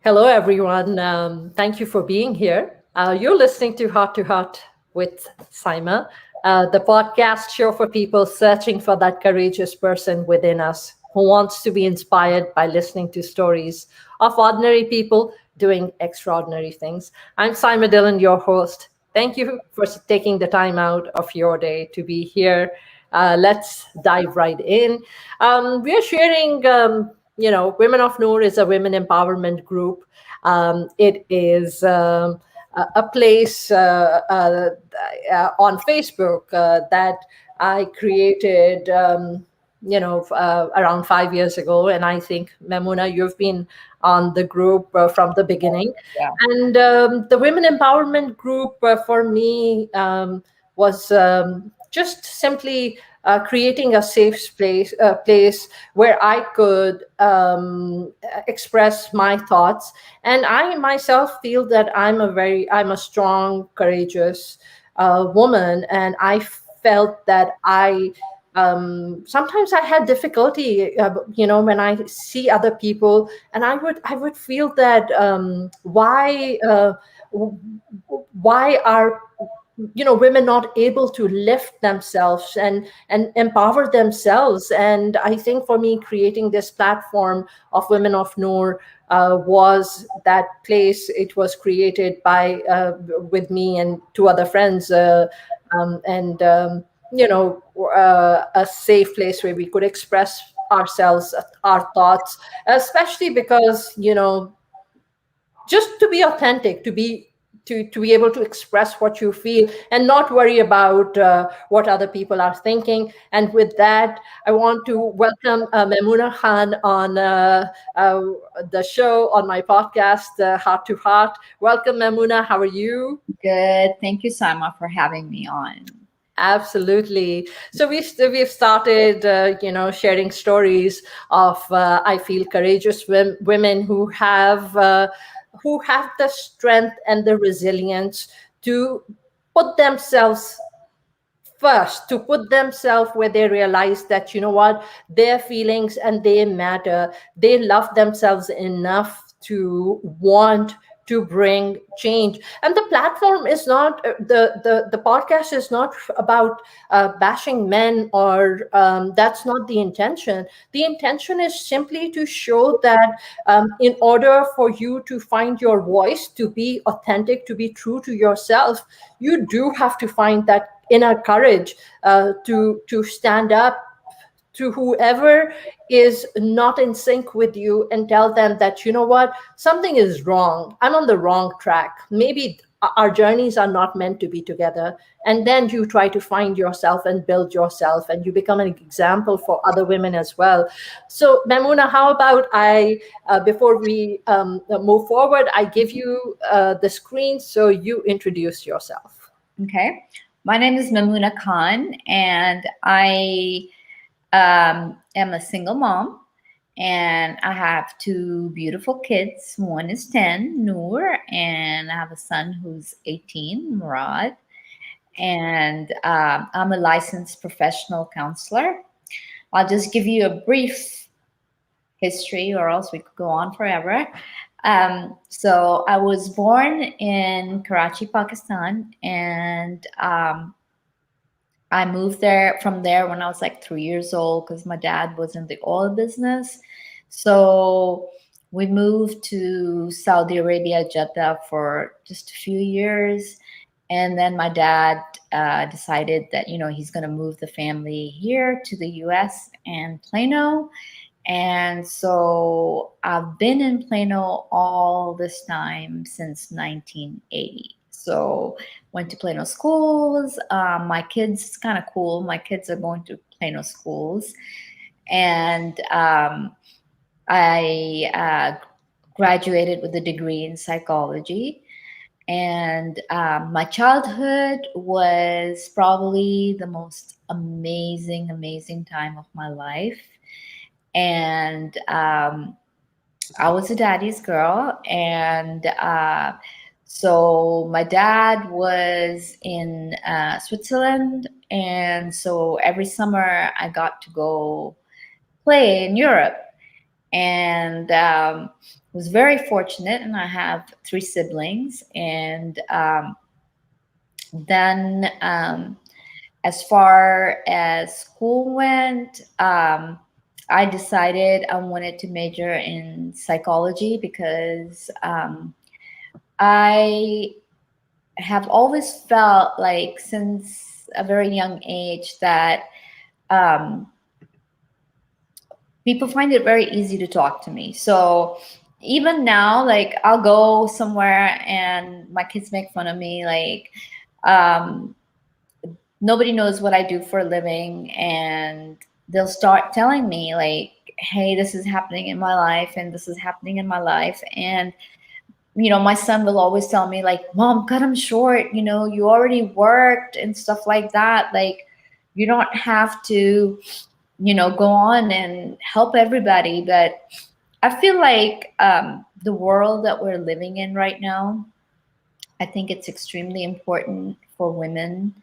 Hello, everyone. Thank you for being here. You're listening to Heart with Saima, the podcast show for people searching for that courageous person within us who wants to be inspired by listening to stories of ordinary people doing extraordinary things. I'm Saima Dillon, your host. Thank you for taking the time out of your day to be here. Let's dive right in. We are sharing. Women of Noor is a women empowerment group. It is a place on Facebook that I created, around 5 years ago. And I think, Mamoona, you've been on the group from the beginning. Yeah. And the women empowerment group for me was just simply creating a safe place where I could express my thoughts. And I myself feel that I'm a strong, courageous woman, and I felt that sometimes I had difficulty, when I see other people, and I would feel that why are women not able to lift themselves and empower themselves. And I think for me, creating this platform of Women of Noor was that place. It was created by with me and two other friends, and a safe place where we could express ourselves, our thoughts, especially because just to be authentic, to be able to express what you feel and not worry about what other people are thinking. And with that, I want to welcome Mamoona Khan on the show, on my podcast, Heart to Heart. Welcome, Mamoona. How are you? Good. Thank you, Saima, for having me on. Absolutely. So we've started, sharing stories of I feel courageous women who have the strength and the resilience to put themselves first, to put themselves where they realize that their feelings and they matter. They love themselves enough to want to bring change. And the platform is not the podcast is not about bashing men, or that's not the intention. The intention is simply to show that in order for you to find your voice, to be authentic, to be true to yourself, you do have to find that inner courage to stand up to whoever is not in sync with you and tell them that something is wrong. I'm on the wrong track. Maybe our journeys are not meant to be together. And then you try to find yourself and build yourself, and you become an example for other women as well. So, Mamoona, how about I before we move forward, I give you the screen so you introduce yourself. Okay. My name is Mamoona Khan, and I am a single mom, and I have two beautiful kids. One is 10, Noor, and I have a son who's 18, Murad. And I'm a licensed professional counselor. I'll just give you a brief history, or else we could go on forever. So I was born in Karachi, Pakistan, and I moved there from there when I was like 3 years old because my dad was in the oil business. So we moved to Saudi Arabia, Jeddah, for just a few years. And then my dad decided that, he's going to move the family here to the US and Plano. And so I've been in Plano all this time since 1980. So went to Plano schools. My kids, it's kind of cool. My kids are going to Plano schools. And I graduated with a degree in psychology. And my childhood was probably the most amazing, amazing time of my life. And I was a daddy's girl. And so my dad was in Switzerland. And so every summer I got to go play in Europe. and was very fortunate. And I have three siblings. And then as far as school went, I decided I wanted to major in psychology because I have always felt like since a very young age that um, people find it very easy to talk to me. So even now, like I'll go somewhere and my kids make fun of me, like um, nobody knows what I do for a living, and they'll start telling me like, "Hey, this is happening in my life, and this is happening in my life," and my son will always tell me like, "Mom, cut him short. You already worked and stuff like that. Like, you don't have to, go on and help everybody." But I feel like the world that we're living in right now, I think it's extremely important for women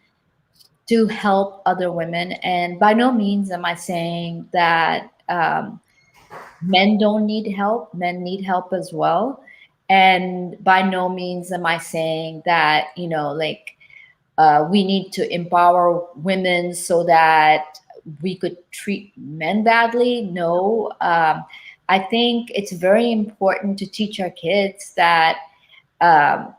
to help other women. And by no means am I saying that men don't need help. Men need help as well. And by no means am I saying that, like we need to empower women so that we could treat men badly. No. I think it's very important to teach our kids that um,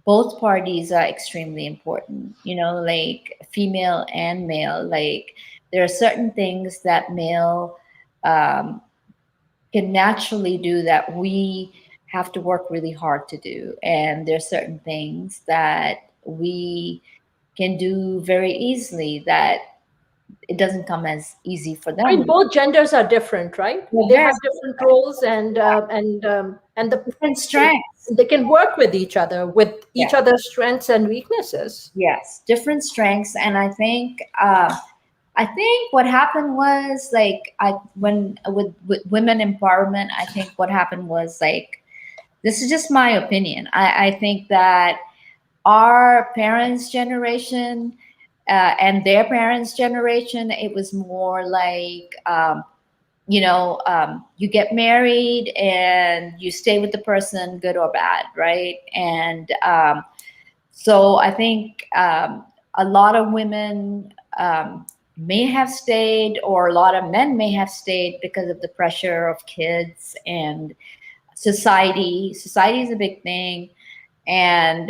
both parties are extremely important, like female and male. Like there are certain things that male um, can naturally do that we have to work really hard to do. And there's certain things that we can do very easily that it doesn't come as easy for I mean, them. both genders are different, right? They're They very have different roles, different strengths. they can work with each other, with each Yeah. other's strengths and weaknesses. Yes, different strengths. And I think what happened was like I when with women empowerment, I think what happened was like this is just my opinion. I think that our parents' generation and their parents' generation, it was more like you get married and you stay with the person, good or bad, right? And so I think a lot of women may have stayed, or a lot of men may have stayed because of the pressure of kids and society. Society is a big thing. And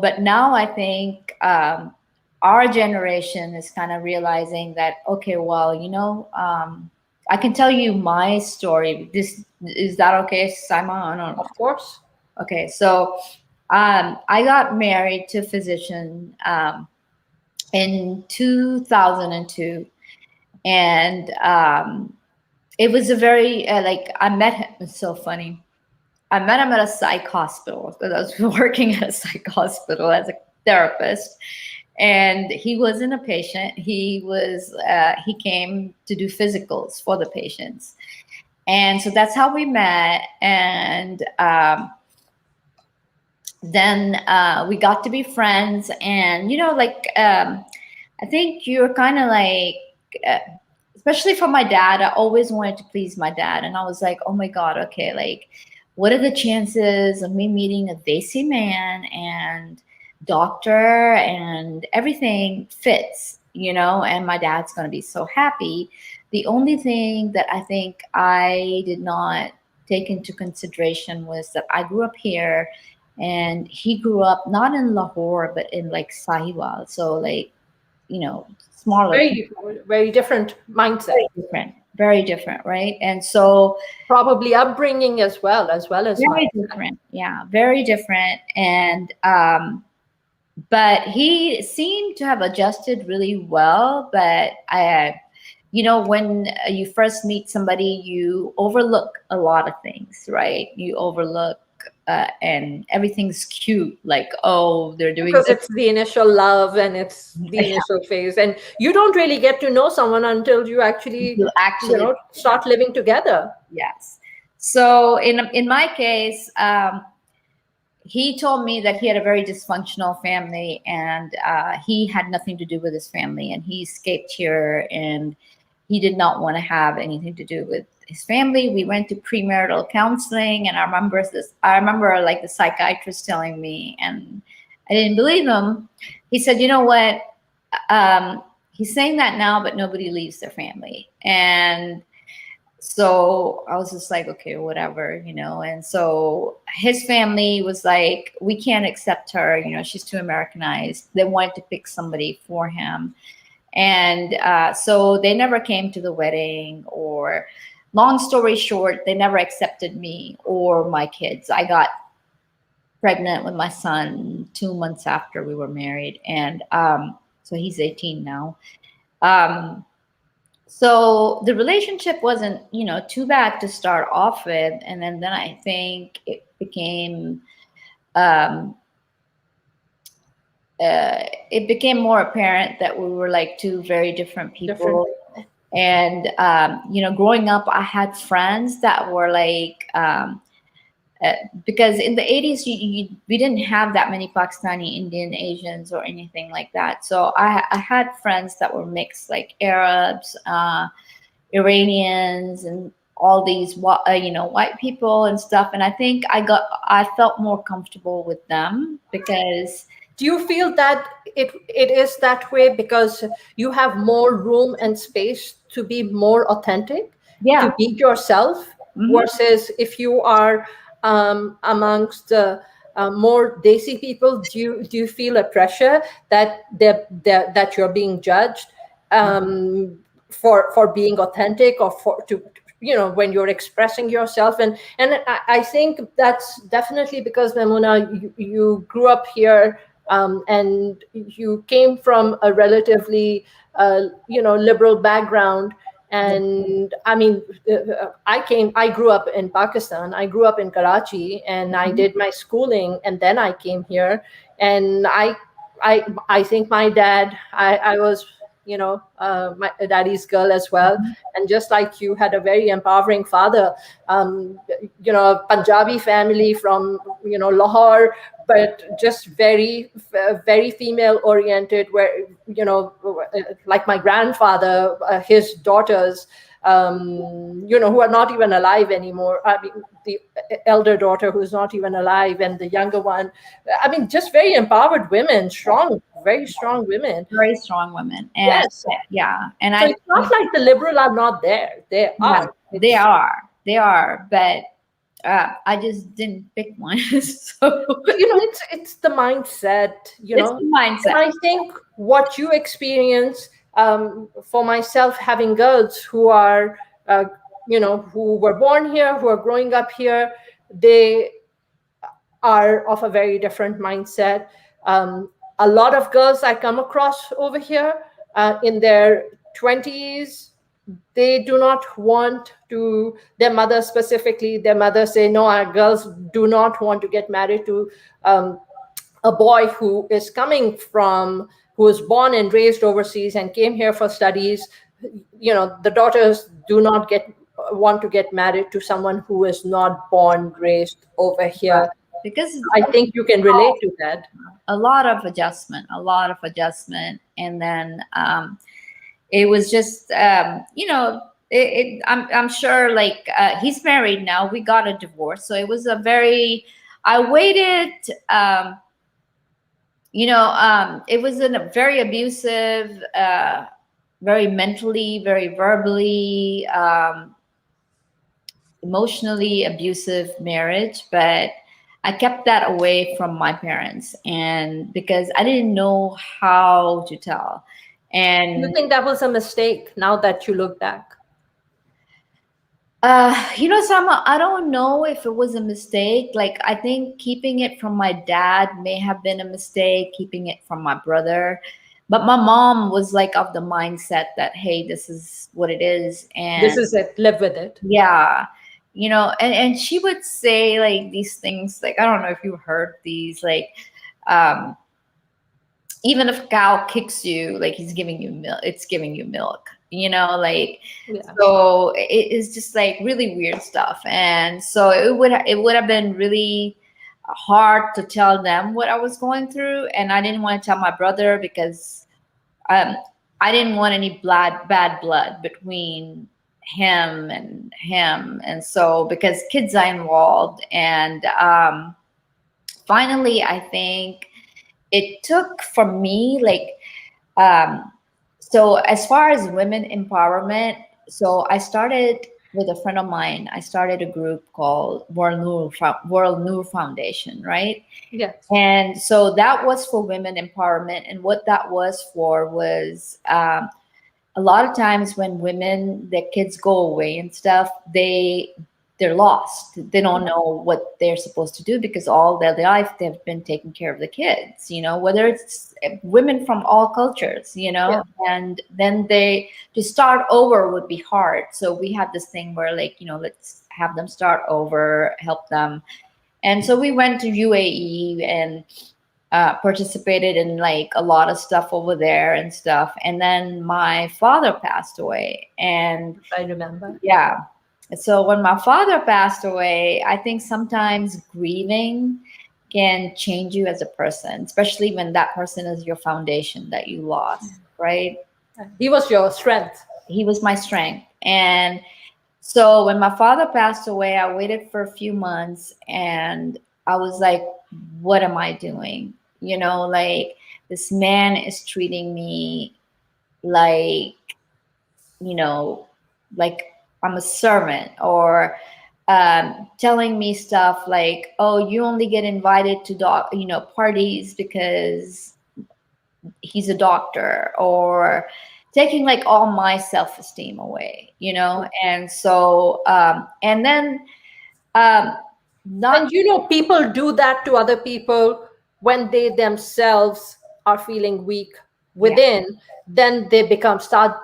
but now I think our generation is kind of realizing that, okay, well, I can tell you my story. This is that okay, Simon? Of course. Okay, so I got married to a physician in 2002, and it was a very like I met him. It's so funny. I met him at a psych hospital because I was working at a psych hospital as a therapist, and he wasn't a patient. He came to do physicals for the patients, and so that's how we met. And then we got to be friends, and like I think you're kind of like uh, especially for my dad, I always wanted to please my dad, and I was like, oh my god, okay, like what are the chances of me meeting a Desi man and doctor and everything fits, and my dad's going to be so happy. The only thing that I think I did not take into consideration was that I grew up here and he grew up not in Lahore but in like Sahiwal, so like smaller Very, people. very different mindset. Very different, right? And so Probably upbringing as well as very mindset. different, yeah, very different. And but he seemed to have adjusted really well. But when you first meet somebody, you overlook a lot of things, right? You overlook and everything's cute, like, oh, they're doing Because this. it's the initial love and it's the initial phase, and you don't really get to know someone until you actually, You actually, start living together. yes. So in my case, he told me that he had a very dysfunctional family, and he had nothing to do with his family, and he escaped here, and he did not want to have anything to do with his family. We went to premarital counseling, and I remember like the psychiatrist telling me, and I didn't believe him. He said, "You know what? He's saying that now, but nobody leaves their family." And so I was just like, okay, whatever, you know. And so his family was like, we can't accept her, you know, she's too Americanized. They wanted to pick somebody for him. And so they never came to the wedding, or long story short, they never accepted me or my kids. I got pregnant with my son 2 months after we were married. And so he's 18 now. Um, so the relationship wasn't, you know, too bad to start off with. And then I think it became, um, it became more apparent that we were like two very different Different. people. And you know, growing up, I had friends that were like, because in the 80s, we didn't have that many Pakistani, Indian, Asians, or anything like that. So I had friends that were mixed, like Arabs, Iranians, and all these, you know, white people and stuff. And I think I felt more comfortable with them because, Do you feel that it is that way because you have more room and space to be more authentic, to yeah. be yourself, Hmm. versus if you are amongst more desi people? Do you feel a pressure that that you're being judged for being authentic, or for to, you know, when you're expressing yourself? And I think that's definitely because, Mamoona, you grew up here, and you came from a relatively liberal background. And I mean, I grew up in Pakistan. I grew up in Karachi, and I Hmm. did my schooling, and then I came here. And I think my dad, I was, my daddy's girl as well. And just like you had a very empowering father, a Punjabi family from, Lahore, but just very female oriented, where, like my grandfather, his daughters, who are not even alive anymore. I mean, the elder daughter who's not even alive, and the younger one. I mean, just very empowered women, strong, very strong women. Very strong women. And Yes. yeah, and So I, it's not like the liberal are not there. They yeah, are. It's, they are, but I just didn't pick one. So it's the mindset, it's the and mindset. I think what you experience, for myself, having girls who are, who were born here, who are growing up here, they are of a very different mindset. A lot of girls I come across over here, in their 20s, they do not want to, their mother specifically, their mother say, no, our girls do not want to get married to a boy who is coming from, who was born and raised overseas and came here for studies. The daughters do not want to get married to someone who is not born, raised over Right. here. Because I think you can relate to that. a lot of adjustment, and then it was just, I'm sure, like, he's married now. We got a divorce, so it was a very. I waited. It was a very abusive, very mentally, very verbally, emotionally abusive marriage, but I kept that away from my parents, and because I didn't know how to tell. You And think that was a mistake now that you look back? Sama, I don't know if it was a mistake. Like, I think keeping it from my dad may have been a mistake, keeping it from my brother. But my mom was like of the mindset that, hey, this is what it is. This And is it. Live with it. yeah, and she would say like these things, like, I don't know if you heard these, like, um, even if a cow kicks you, like, he's giving you milk, it's giving you milk, like, Yeah. so it is just like really weird stuff. And so it would have been really hard to tell them what I was going through, and I didn't want to tell my brother because um I didn't want any bad blood between him, and so because kids are involved, and finally, I think it took for me like um, so as far as women empowerment, so I started with a friend of mine. I started a group called World Noor Foundation, right? Yes. And so that was for women empowerment. And what that was for was a lot of times when women, their kids go away and stuff, they're lost. They don't know what they're supposed to do because all their life they've been taking care of the kids, whether it's women from all cultures, Yeah. and then they to start over would be hard. So we have this thing where like, let's have them start over, help them. And so we went to UAE and participated in like a lot of stuff over there and stuff. And then my father passed away. And I remember. yeah, so when my father passed away, I think sometimes grieving can change you as a person, especially when that person is your foundation that you lost, right? He was your strength. He was my strength. And so when my father passed away, I waited for a few months and I was like, what am I doing? Like this man is treating me like, you know, like I'm a servant, or telling me stuff like, oh, you only get invited to parties because he's a doctor, or taking like all my self-esteem away, and so and then um not And people do that to other people when they themselves are feeling weak yeah, within, then they start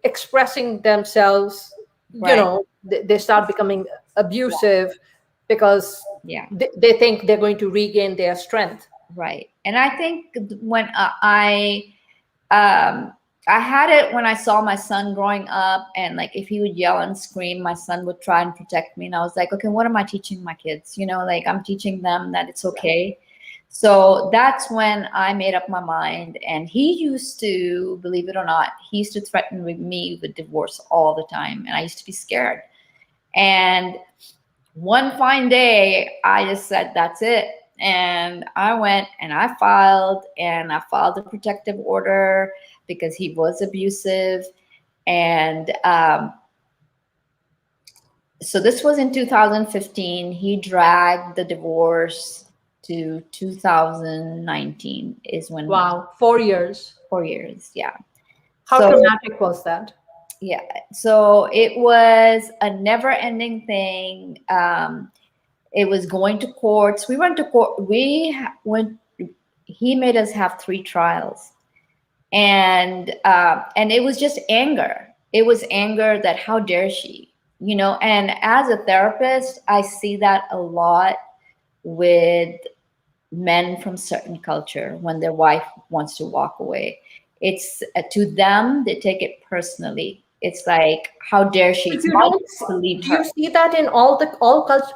expressing themselves, right, they start becoming abusive because yeah, they think they're going to regain their strength. right. And I think when um I had it when I saw my son growing up, and like if he would yell and scream, my son would try and protect me, and I was like, okay, what am I teaching my kids? Like I'm teaching them that it's okay. So that's when I made up my mind. And he used to, believe it or not, he used to threaten with me with divorce all the time, and I used to be scared. And one fine day, I just said, that's it. And I went and I filed a protective order because he was abusive. And so this was in 2015. He dragged the divorce to 2019 is when, Wow, 4 years. 4 years. Yeah. How So traumatic was that? yeah, so it was a never ending thing. It was going to courts. We went to court. Went. He made us have 3 trials, and it was just anger. It was anger that how dare she, And as a therapist, I see that a lot with men from certain culture when their wife wants to walk away. It's to them they take it personally. It's like how dare she? But It's my job to leave do her. you see that in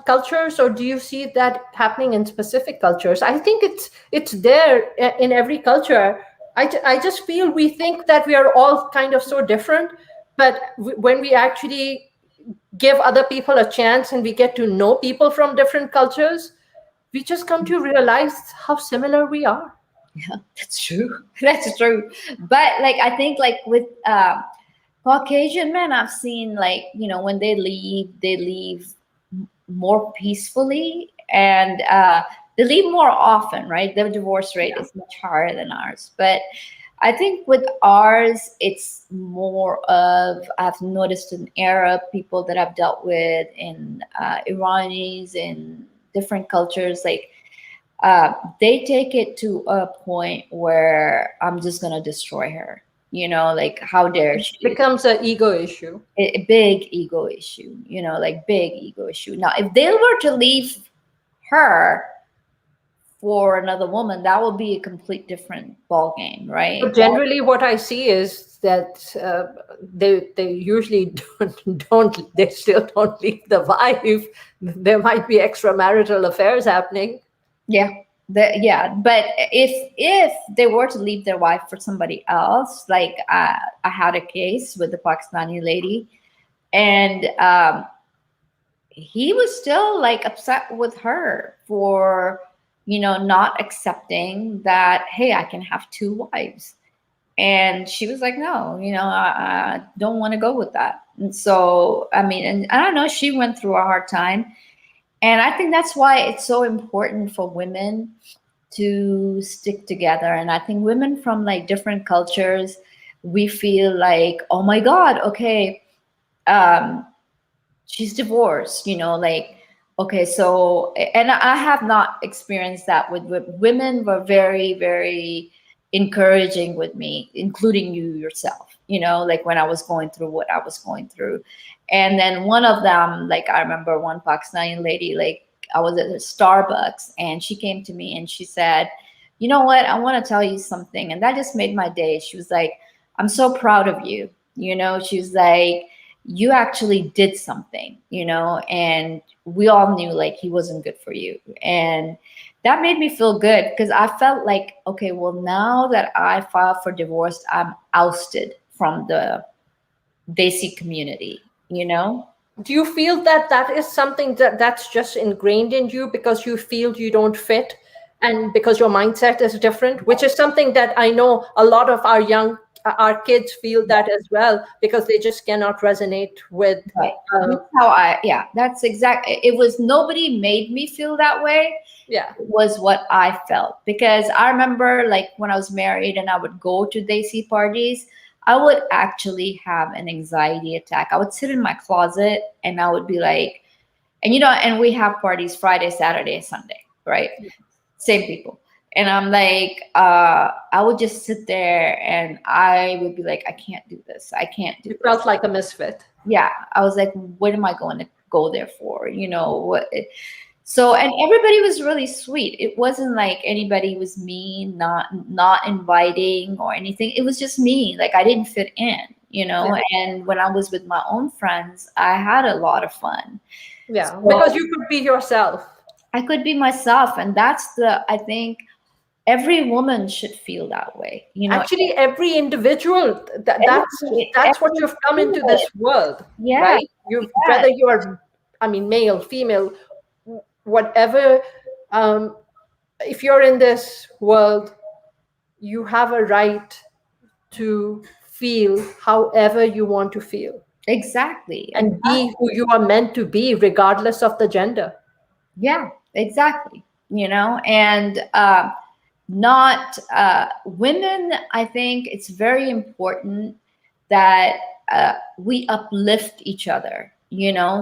cultures, or do you see that happening in specific cultures? I think it's there in every culture. I just feel we think that we are all kind of so different, but when we actually give other people a chance and we get to know people from different cultures, we just come to realize how similar we are. Yeah, that's true. That's true. But like I think like with Caucasian men, I've seen like, when they leave more peacefully, and they leave more often, right? Their divorce rate Yeah. is much higher than ours. But I think with ours, it's more of, I've noticed in Arab people that I've dealt with, in Iranis, in different cultures, like they take it to a point where I'm just gonna destroy her. Like how dare she? Becomes an ego issue. A big ego issue. Like big ego issue. Now, if they were to leave her for another woman, that would be a complete different ball game, right? But generally, what I see is that they usually don't they still don't leave the wife. There might be extramarital affairs happening. Yeah, Yeah, but if they were to leave their wife for somebody else, like I had a case with the Pakistani lady, and he was still like upset with her for, not accepting that, hey, I can have two wives. And she was like, no, I don't want to go with that. And so, I mean, and I don't know, she went through a hard time. And I think that's why it's so important for women to stick together. And I think women from like different cultures, we feel like, oh my God, okay, um, she's divorced, like, okay, so, and I have not experienced that with women were very, very encouraging with me, including you yourself, like when I was going through what I was going through. And then one of them, like I remember one Pakistani lady, like I was at a Starbucks and she came to me and she said, you know what, I want to tell you something. And that just made my day. She was like, I'm so proud of you. She was like, you actually did something, and we all knew like he wasn't good for you. And that made me feel good because I felt like, okay, well, now that I filed for divorce, I'm ousted from the Desi community, Do you feel that that is something that's just ingrained in you because you feel you don't fit, and because your mindset is different, which is something that I know a lot of our kids feel that as well, because they just cannot resonate with Right. uh, That's yeah, that's exactly. It was nobody made me feel that way. yeah. It was what I felt because I remember like when I was married and I would go to Desi parties, I would actually have an anxiety attack. I would sit in my closet and I would be like, and and we have parties Friday, Saturday, Sunday, right? Same people. And I'm like, I would just sit there and I would be like, I can't do this. I can't do You this. felt like a misfit. Yeah, I was like, what am I going to go there for? What? So, and everybody was really sweet. It wasn't like anybody was mean, not inviting or anything. It was just me. Like I didn't fit in, Yeah, And when I was with my own friends, I had a lot of fun. yeah, because So you could be yourself. I could be myself, and that's I think every woman should feel that way. Actually, every individual, that's what Every you've come into spirit. this world, Yeah, right? You, yeah, whether you are, I mean, male, female, whatever, um, if you're in this world, you have a right to feel however you want to feel exactly. and be who you are meant to be, regardless of the gender. Yeah, exactly. And not women, I think it's very important that we uplift each other,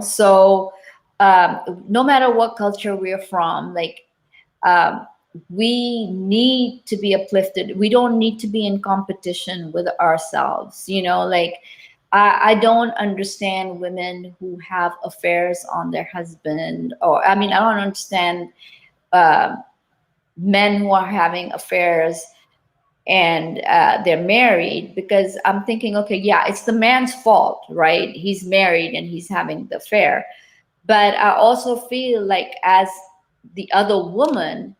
So no matter what culture we're from, like um, we need to be uplifted. We don't need to be in competition with ourselves, like I don't understand women who have affairs on their husband, or I mean, I don't understand uh, men who are having affairs and they're married, because I'm thinking, okay, yeah, it's the man's fault, right? He's married and he's having the affair. But I also feel like as the other woman,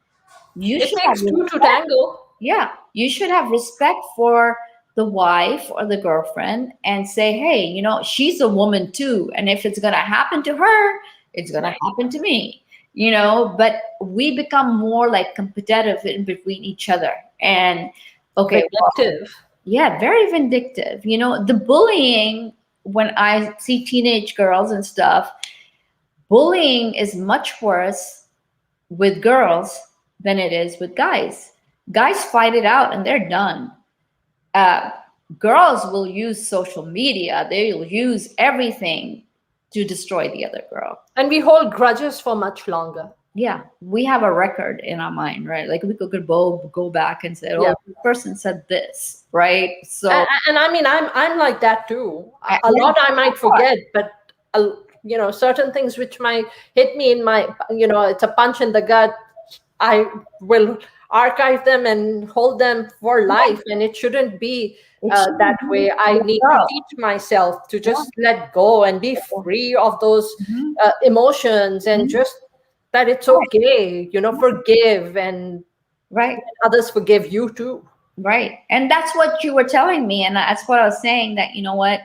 you It should have takes two to respect. tango. Yeah, you should have respect for the wife or the girlfriend and say, hey, she's a woman too. And if it's going to happen to her, it's going to Right. happen to me, but we become more like competitive in between each other. And okay, well, Vindictive. yeah, very vindictive. The bullying, when I see teenage girls and stuff, bullying is much worse with girls than it is with guys. Guys fight it out and they're done. Uh, Girls will use social media, they will use everything to destroy the other girl. And we hold grudges for much longer. Yeah, we have a record in our mind, right? Like we could both go back and say, Yeah. oh, this person said this, right? and, So, and I mean, I'm like that too. A yeah, lot I might forget, but certain things which might hit me in my, it's a punch in the gut. I will archive them and hold them for life, and it shouldn't be it should that be way. I let need to go. teach myself to Yeah. just let go and be free of those Mhm. emotions, and Mhm. just that it's Right. okay, forgive, and Right. others forgive you too. Right. And that's what you were telling me. And that's what I was saying, that, you know what,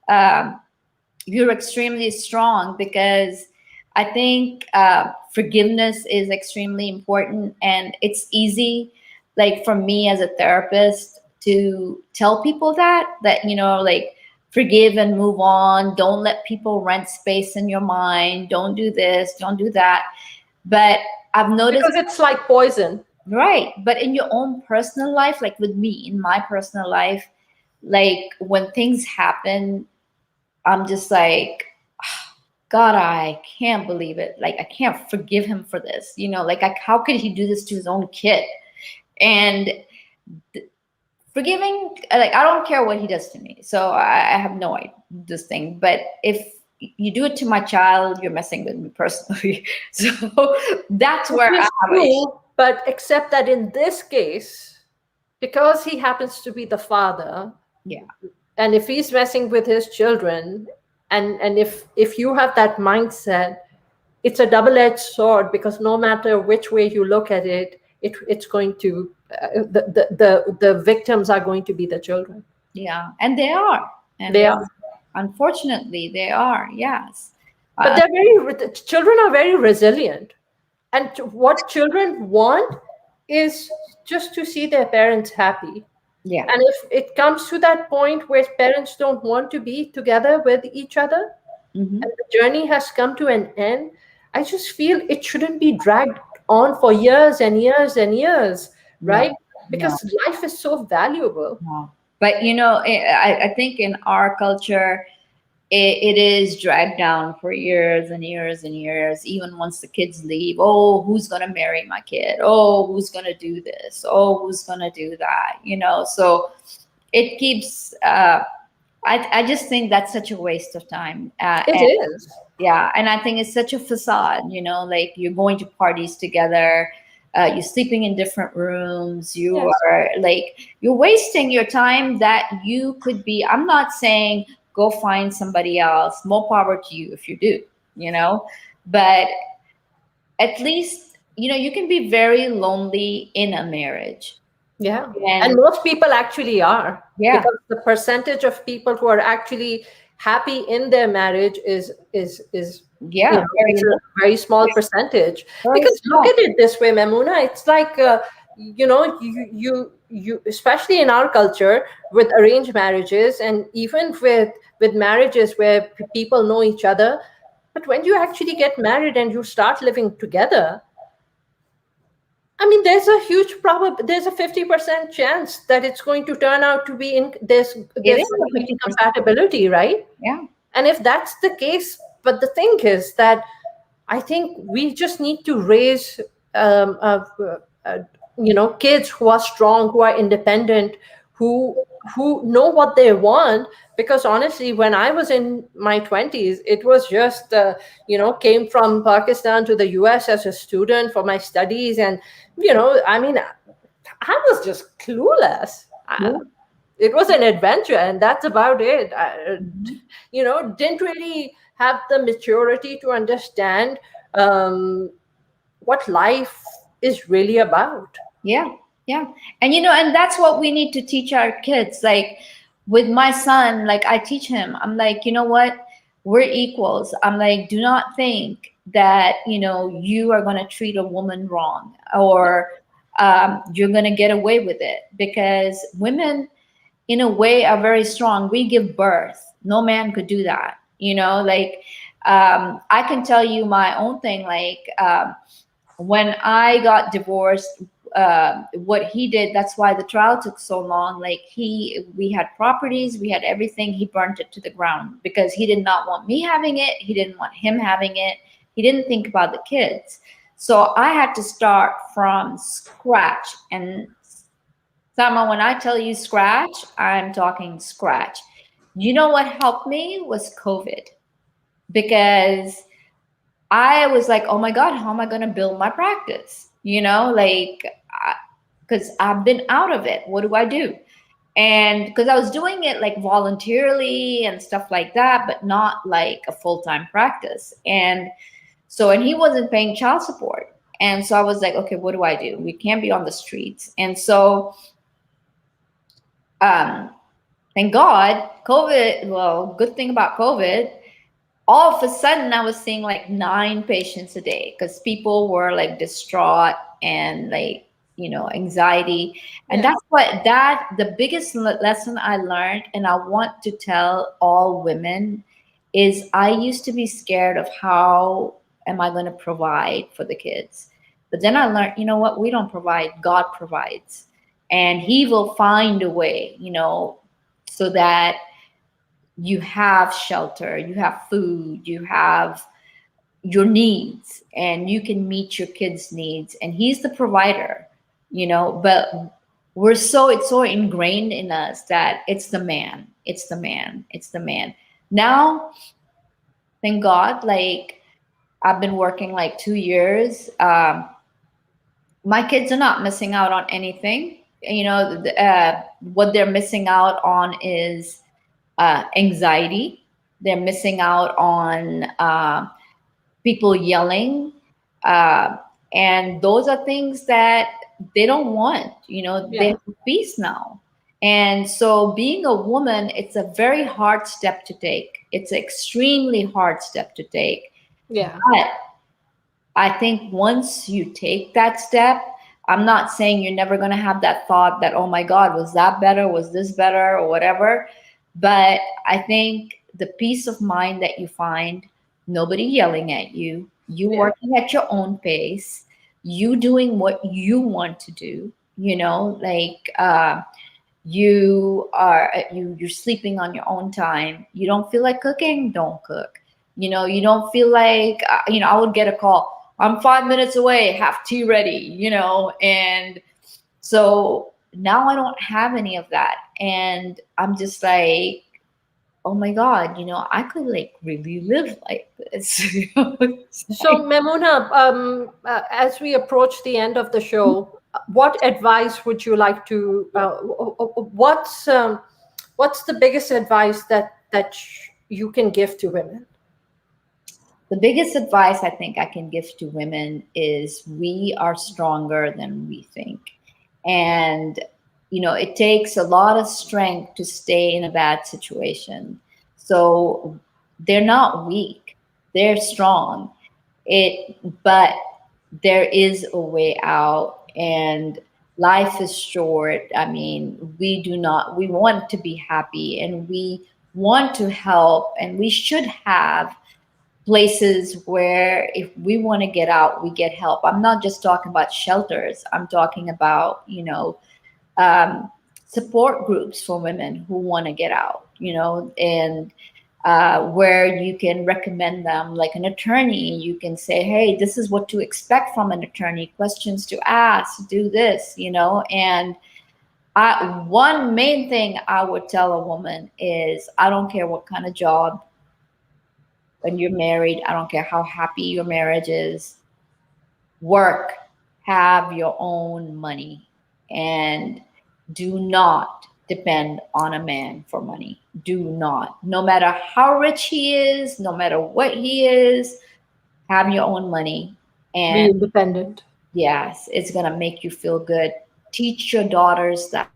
um, you're extremely strong, because I think forgiveness is extremely important. And it's easy, like for me as a therapist, to tell people that, like, forgive and move on. Don't let people rent space in your mind. Don't do this, don't do that. But I've noticed. Because it's like poison. Right. But in your own personal life, like with me, in my personal life, like when things happen, I'm just like, God, I can't believe it. Like, I can't forgive him for this. Like, how could he do this to his own kid? And forgiving, like, I don't care what he does to me. So I have no idea this thing. But if you do it to my child, you're messing with me personally. So that's Which where I is have an issue. true, but except that in this case, because he happens to be the father, Yeah. and if he's messing with his children, and if you have that mindset, it's a double-edged sword, because no matter which way you look at it, it's going to the victims are going to be the children. Yeah, and they are, and They they are. are. Unfortunately, they are. Yes. But Uh, the children are very resilient, and what children want is just to see their parents happy. yeah. And if it comes to that point where parents don't want to be together with each other, Hmm. and the journey has come to an end, I just feel it shouldn't be dragged on for years and years and years, No, right? no, Because life is so valuable. no. But I think in our culture, it is dragged down for years and years and years. Even once the kids leave, oh, who's gonna marry my kid? Oh, who's gonna do this? Oh, who's gonna do that? So it keeps. I just think that's such a waste of time. It is. Yeah, and I think it's such a facade, like you're going to parties together, you're sleeping in different rooms, you Yes. are like, you're wasting your time that you could be. I'm not saying go find somebody else, more power to you if you do, but at least, you can be very lonely in a marriage. Yeah. And And most people actually are, yeah, because the percentage of people who are actually happy in their marriage is yeah, very is low, a very small percentage. very Because look small. at it this way, Mamoona, it's like you especially in our culture, with arranged marriages, and even with marriages where people know each other, but when you actually get married and you start living together, I mean, there's a 50% chance that it's going to turn out to be It there's is going a to be 50%. incompatibility, right? Yeah. And if that's the case, but the thing is that I think we just need to raise, um, uh, uh, kids who are strong, who are independent, who know what they want. Because honestly, when I was in my 20s, it was just came from Pakistan to the US as a student for my studies, and I mean, I was just clueless. Yeah. It was an adventure, and that's about it. Mhm. Didn't really have the maturity to understand um, what life is really about. Yeah, yeah. And that's what we need to teach our kids. Like with my son, like I teach him, I'm like, you know what? We're equals. I'm like, do not think that, you are going to treat a woman wrong, or you're going to get away with it, because women, in a way, are very strong. We give birth. No man could do that. Like, I can tell you my own thing. Like, when I got divorced, what he did, that's why the trial took so long. Like, we had properties, we had everything. He burnt it to the ground because he did not want me having it. He didn't want him having it. He didn't think about the kids. So I had to start from scratch. And Sama, when I tell you scratch, I'm talking scratch. You know what helped me was COVID, because I was like, oh my God, how am I going to build my practice? Like, because I've been out of it. What do I do? And because I was doing it like voluntarily and stuff like that, but not like a full time practice. And So, and he wasn't paying child support. And so I was like, okay, what do I do? We can't be on the streets. And so, um, thank God, COVID, well, good thing about COVID, all of a sudden I was seeing like 9 patients a day because people were like distraught and like, anxiety. And Yeah. that's what the biggest lesson I learned, and I want to tell all women, is I used to be scared of how am I going to provide for the kids. But then I learned, you know what, we don't provide, God provides. And he will find a way, so that you have shelter, you have food, you have your needs, and you can meet your kids' needs. And he's the provider, but it's so ingrained in us that it's the man, it's the man, it's the man. Now, thank God, like I've been working like 2 years. My kids are not missing out on anything. What they're missing out on is anxiety. They're missing out on people yelling. Uh, and those are things that they don't want. They Yeah. have peace now. And so being a woman, it's a very hard step to take. It's an extremely hard step to take. Yeah. But I think once you take that step, I'm not saying you're never going to have that thought that, oh my God, was that better? Was this better? Or whatever. But I think the peace of mind that you find, nobody yelling at you, you Yeah. working at your own pace, you doing what you want to do, like you're sleeping on your own time. You don't feel like cooking, don't cook. You don't feel like I would get a call, I'm 5 minutes away, have tea ready, and so now I don't have any of that. And I'm just like, oh my God, I could like really live like this. It's So, like, Mamoona, as we approach the end of the show, what advice would you like to? What's the biggest advice that you can give to women? the biggest advice I think I can give to women is we are stronger than we think. And, it takes a lot of strength to stay in a bad situation. So they're not weak, they're strong. But there is a way out, and life is short. I mean, we want to be happy, and we want to help, and we should have places where if we want to get out, we get help. I'm not just talking about shelters. I'm talking about, um, support groups for women who want to get out, and where you can recommend them like an attorney. You can say, hey, this is what to expect from an attorney, questions to ask, do this, and one main thing I would tell a woman is, I don't care what kind of job, when you're married, I don't care how happy your marriage is, work, have your own money, and do not depend on a man for money. Do not. No matter how rich he is, no matter what he is, have your own money. Be And independent. yes, it's going to make you feel good. Teach your daughters that,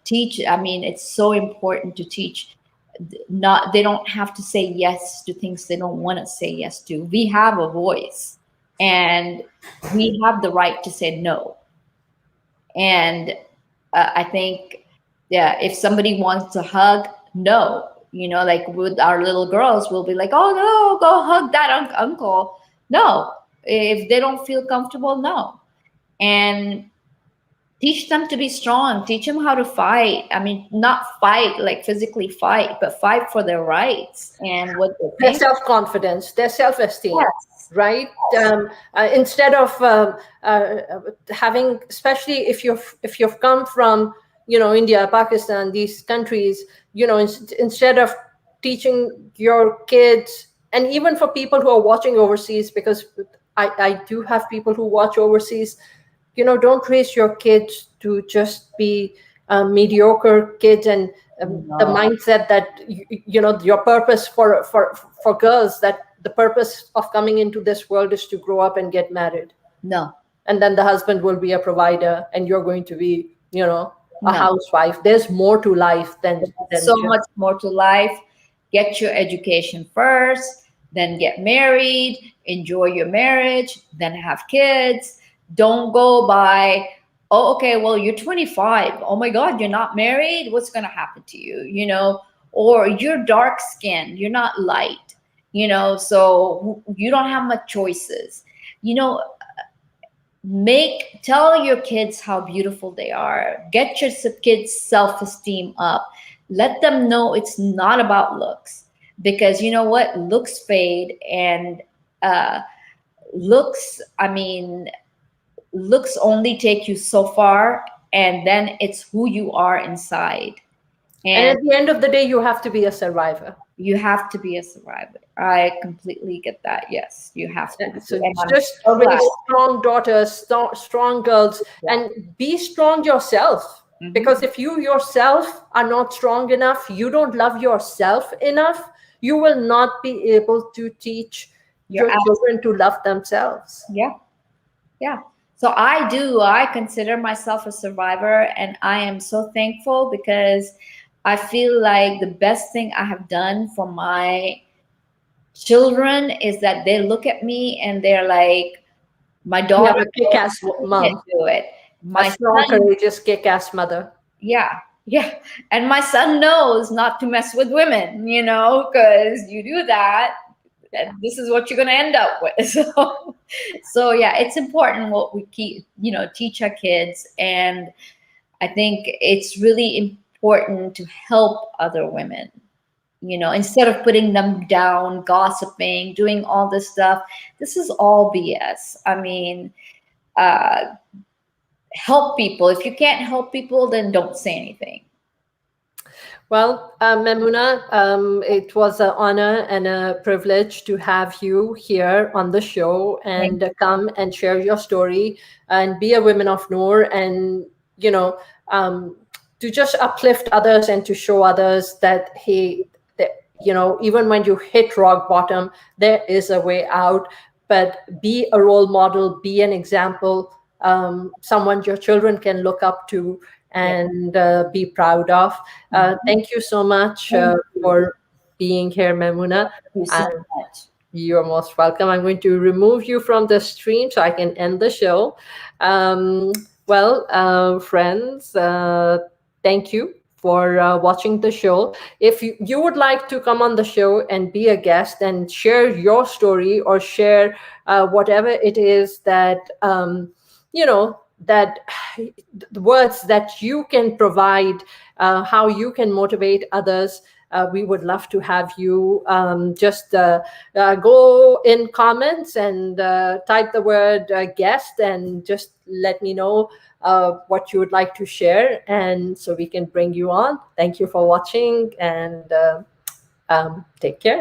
teach. I mean, it's so important to teach. Not, they don't have to say yes to things they don't want to say yes to. We have a voice, and we have the right to say no. And I think, yeah, if somebody wants to hug, no, like with our little girls, we'll be like, oh no, go hug that uncle. No, if they don't feel comfortable, no. And teach them to be strong, teach them how to fight. I mean, not fight like physically fight, but fight for their rights and what they Their think. self-confidence, their self-esteem, Yes, right? Instead of having, especially if you've come from, India, Pakistan, these countries, instead of teaching your kids, and even for people who are watching overseas, because I do have people who watch overseas, don't raise your kids to just be mediocre kids, and the no, mindset that your purpose for girls, the purpose of coming into this world is to grow up and get married, No, and then the husband will be a provider and you're going to be, a no. housewife. There's more to life than So just. much more to life. Get your education first, then get married, enjoy your marriage, then have kids. Don't go by, oh, okay, well, you're 25. Oh my God, you're not married. What's going to happen to you? Or you're dark skinned, you're not light, so you don't have much choices. You know, tell your kids how beautiful they are. Get your kids self-esteem up. Let them know it's not about looks, because you know what, looks fade. And uh looks I mean looks only take you so far, and then it's who you are inside. And And at the end of the day, you have to be a survivor. you have to be a survivor. I completely get that. Yes, you have to be. So And I'm just so raise glad. strong daughters, strong girls, Yeah. and be strong yourself. Mhm. Because if you yourself are not strong enough, you don't love yourself enough, you will not be able to teach You're your children to love themselves. Yeah, yeah. So I consider myself a survivor, and I am so thankful because I feel like the best thing I have done for my children is that they look at me and they're like, my You have daughter a kick-ass can mom, do it. a My strong, son, courageous, kick-ass mother. yeah, yeah. And my son knows not to mess with women, because you do that, Yeah. this is what you're going to end up with. So yeah, it's important what we teach our kids. And I think it's really important to help other women, instead of putting them down, gossiping, doing all this stuff. This is all BS. I mean, uh, help people. If you can't help people, then don't say anything. Well, Mamoona, it was an honor and a privilege to have you here on the show Thank and come and share your story and be a woman of Noor, and, you know, um, to just uplift others and to show others that, hey, that, even when you hit rock bottom, there is a way out. But be a role model, be an example, someone your children can look up to you. and be proud of. Mhm. Thank you so much Thank you. for being here, Mamoona. Thank you so And much. you're most welcome. I'm going to remove you from the stream so I can end the show. Um, friends, thank you for watching the show. If you would like to come on the show and be a guest and share your story or share whatever it is that, that the words that you can provide, how you can motivate others, we would love to have you. Just go in comments and type the word guest and just let me know what you would like to share, and so we can bring you on. Thank you for watching, and take care.